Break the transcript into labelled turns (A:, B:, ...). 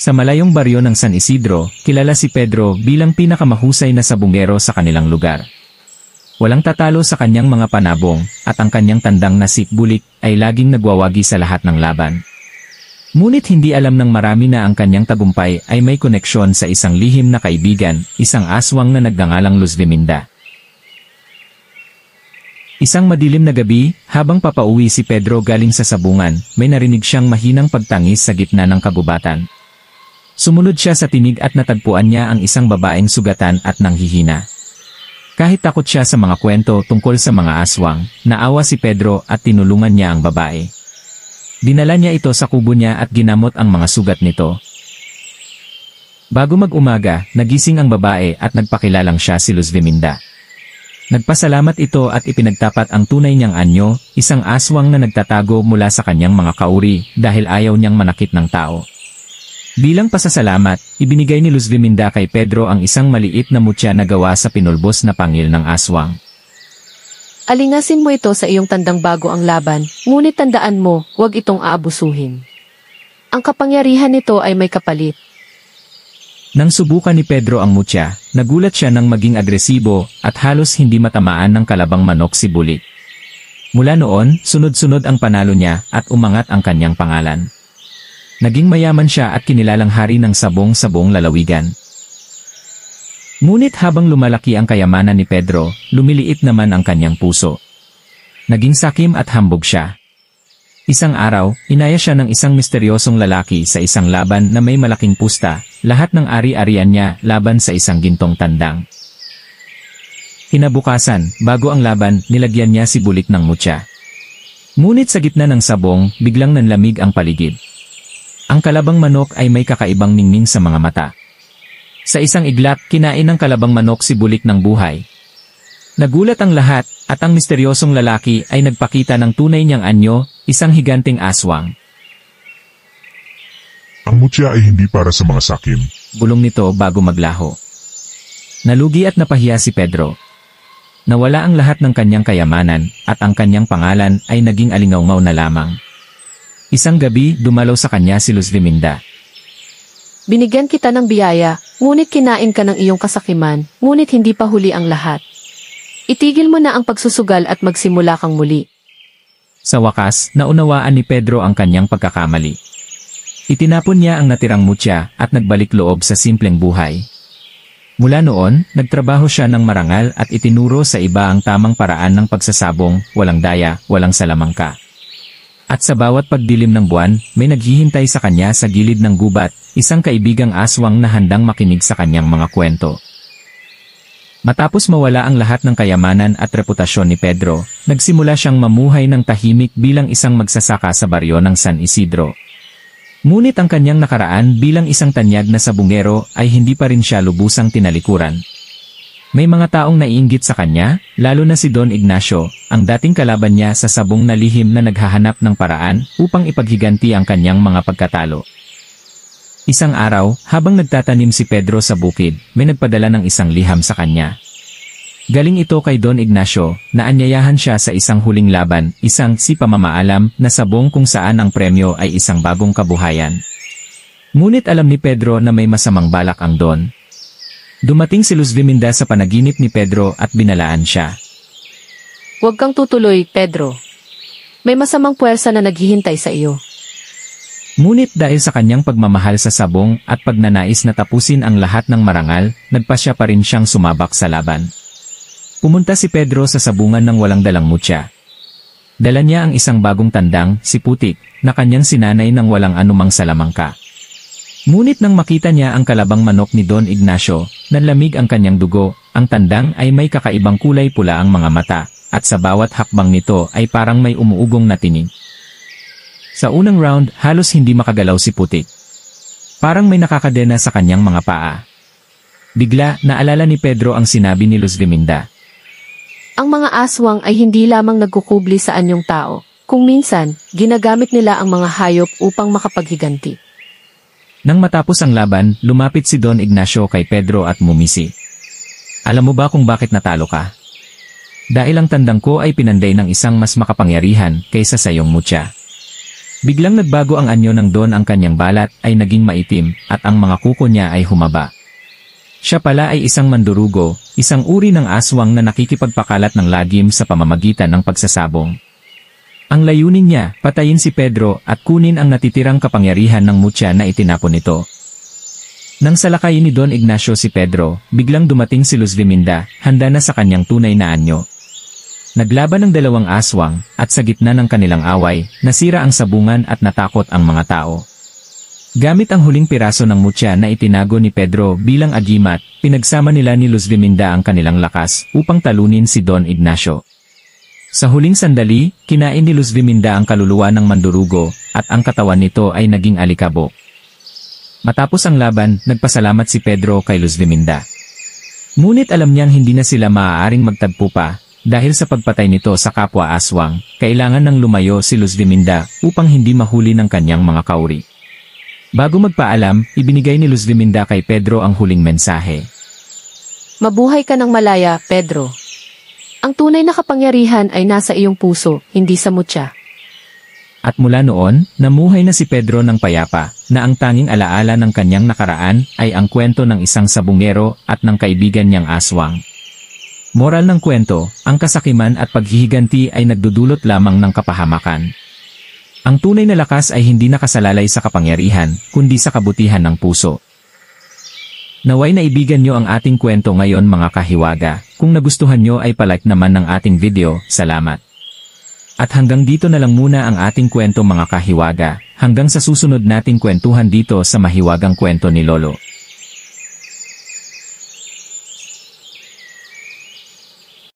A: Sa malayong baryo ng San Isidro, kilala si Pedro bilang pinakamahusay na sabungero sa kanilang lugar. Walang tatalo sa kanyang mga panabong, at ang kanyang tandang na sikbulik ay laging nagwawagi sa lahat ng laban. Ngunit hindi alam ng marami na ang kanyang tagumpay ay may koneksyon sa isang lihim na kaibigan, isang aswang na nagngangalang Luz Viminda. Isang madilim na gabi, habang papauwi si Pedro galing sa sabungan, may narinig siyang mahinang pagtangis sa gitna ng kagubatan. Sumunod siya sa tinig at natagpuan niya ang isang babaeng sugatan at nanghihina. Kahit takot siya sa mga kwento tungkol sa mga aswang, naawa si Pedro at tinulungan niya ang babae. Dinala niya ito sa kubo niya at ginamot ang mga sugat nito. Bago mag-umaga, nagising ang babae at nagpakilalang siya si Luz Viminda. Nagpasalamat ito at ipinagtapat ang tunay niyang anyo, isang aswang na nagtatago mula sa kanyang mga kauri dahil ayaw niyang manakit ng tao. Bilang pasasalamat, ibinigay ni Luz Viminda kay Pedro ang isang maliit na mutya na gawa sa pinulbos na pangil ng aswang.
B: Alingasin mo ito sa iyong tandang bago ang laban, ngunit tandaan mo, huwag itong aabusuhin. Ang kapangyarihan nito ay may kapalit.
A: Nang subukan ni Pedro ang mutya, nagulat siya nang maging agresibo at halos hindi matamaan ng kalabang manok si Bulik. Mula noon, sunod-sunod ang panalo niya at umangat ang kanyang pangalan. Naging mayaman siya at kinilalang hari ng sabong-sabong lalawigan. Ngunit habang lumalaki ang kayamanan ni Pedro, lumiliit naman ang kanyang puso. Naging sakim at hambog siya. Isang araw, inaya siya ng isang misteryosong lalaki sa isang laban na may malaking pusta, lahat ng ari-arian niya laban sa isang gintong tandang. Kinabukasan, bago ang laban, nilagyan niya si Bulik ng mutya. Ngunit sa gitna ng sabong, biglang nanlamig ang paligid. Ang kalabang manok ay may kakaibang ningning sa mga mata. Sa isang iglap, kinain ng kalabang manok si Bulik ng buhay. Nagulat ang lahat, at ang misteryosong lalaki ay nagpakita ng tunay niyang anyo, isang higanting aswang.
C: Ang mutya ay hindi para sa mga sakim.
A: Bulong nito bago maglaho. Nalugi at napahiya si Pedro. Nawala ang lahat ng kanyang kayamanan, at ang kanyang pangalan ay naging alingaungaw na lamang. Isang gabi, dumalaw sa kanya si Luz Viminda.
B: Binigyan kita ng biyaya, ngunit kinain ka ng iyong kasakiman, ngunit hindi pa huli ang lahat. Itigil mo na ang pagsusugal at magsimula kang muli.
A: Sa wakas, naunawaan ni Pedro ang kanyang pagkakamali. Itinapon niya ang natirang mutya at nagbalik loob sa simpleng buhay. Mula noon, nagtrabaho siya ng marangal at itinuro sa iba ang tamang paraan ng pagsasabong, walang daya, walang salamangka. At sa bawat pagdilim ng buwan, may naghihintay sa kanya sa gilid ng gubat, isang kaibigang aswang na handang makinig sa kanyang mga kwento. Matapos mawala ang lahat ng kayamanan at reputasyon ni Pedro, nagsimula siyang mamuhay ng tahimik bilang isang magsasaka sa baryo ng San Isidro. Ngunit ang kanyang nakaraan bilang isang tanyag na sabungero ay hindi pa rin siya lubusang tinalikuran. May mga taong naiinggit sa kanya, lalo na si Don Ignacio, ang dating kalaban niya sa sabong na lihim na naghahanap ng paraan upang ipaghiganti ang kanyang mga pagkatalo. Isang araw, habang nagtatanim si Pedro sa bukid, may nagpadala ng isang liham sa kanya. Galing ito kay Don Ignacio, na anyayahan siya sa isang huling laban, isang si pamamaalam na sabong kung saan ang premyo ay isang bagong kabuhayan. Ngunit alam ni Pedro na may masamang balak ang Don. Dumating si Luz Viminda sa panaginip ni Pedro at binalaan siya.
B: Huwag kang tutuloy, Pedro. May masamang puwersa na naghihintay sa iyo.
A: Ngunit dahil sa kanyang pagmamahal sa sabong at pagnanais na tapusin ang lahat ng marangal, nagpasya pa rin siyang sumabak sa laban. Pumunta si Pedro sa sabungan ng walang dalang mutya. Dala niya ang isang bagong tandang, si Putik, na kanyang sinanay ng walang anumang salamangka. Ngunit nang makita niya ang kalabang manok ni Don Ignacio, nanlamig ang kanyang dugo, ang tandang ay may kakaibang kulay pula ang mga mata, at sa bawat hakbang nito ay parang may umuugong na tinig. Sa unang round, halos hindi makagalaw si Putik. Parang may nakakadena sa kanyang mga paa. Bigla, naalala ni Pedro ang sinabi ni Luz Viminda.
B: Ang mga aswang ay hindi lamang nagkukubli sa anyong tao, kung minsan, ginagamit nila ang mga hayop upang makapaghiganti.
A: Nang matapos ang laban, lumapit si Don Ignacio kay Pedro at mumisi. Alam mo ba kung bakit natalo ka? Dahil ang tandang ko ay pinanday ng isang mas makapangyarihan kaysa sa iyong mutya. Biglang nagbago ang anyo ng Don, ang kanyang balat ay naging maitim at ang mga kuko niya ay humaba. Siya pala ay isang mandurugo, isang uri ng aswang na nakikipagpakalat ng lagim sa pamamagitan ng pagsasabong. Ang layunin niya, patayin si Pedro at kunin ang natitirang kapangyarihan ng mutya na itinapon nito. Nang salakayin ni Don Ignacio si Pedro, biglang dumating si Luz Liminda, handa na sa kanyang tunay na anyo. Naglaban ng dalawang aswang, at sa gitna ng kanilang away, nasira ang sabungan at natakot ang mga tao. Gamit ang huling piraso ng mutya na itinago ni Pedro bilang agimat, pinagsama nila ni Luz Liminda ang kanilang lakas upang talunin si Don Ignacio. Sa huling sandali, kinain ni Luz Liminda ang kaluluwa ng mandurugo, at ang katawan nito ay naging alikabok. Matapos ang laban, nagpasalamat si Pedro kay Luz Liminda. Ngunit alam niyang hindi na sila maaaring magtagpo pa. Dahil sa pagpatay nito sa kapwa aswang, kailangan ng lumayo si Luz Liminda upang hindi mahuli ng kanyang mga kauri. Bago magpaalam, ibinigay ni Luz Liminda kay Pedro ang huling mensahe.
B: Mabuhay ka ng malaya, Pedro. Ang tunay na kapangyarihan ay nasa iyong puso, hindi sa mutya.
A: At mula noon, namuhay na si Pedro ng payapa, na ang tanging alaala ng kanyang nakaraan ay ang kwento ng isang sabungero at ng kaibigan niyang aswang. Moral ng kwento, ang kasakiman at paghihiganti ay nagdudulot lamang ng kapahamakan. Ang tunay na lakas ay hindi nakasalalay sa kapangyarihan, kundi sa kabutihan ng puso. Naway naibigan nyo ang ating kwento ngayon mga kahiwaga. Kung nagustuhan nyo ay palike naman ng ating video, salamat. At hanggang dito na lang muna ang ating kwento mga kahiwaga, hanggang sa susunod nating kwentuhan dito sa Mahiwagang Kwento ni Lolo.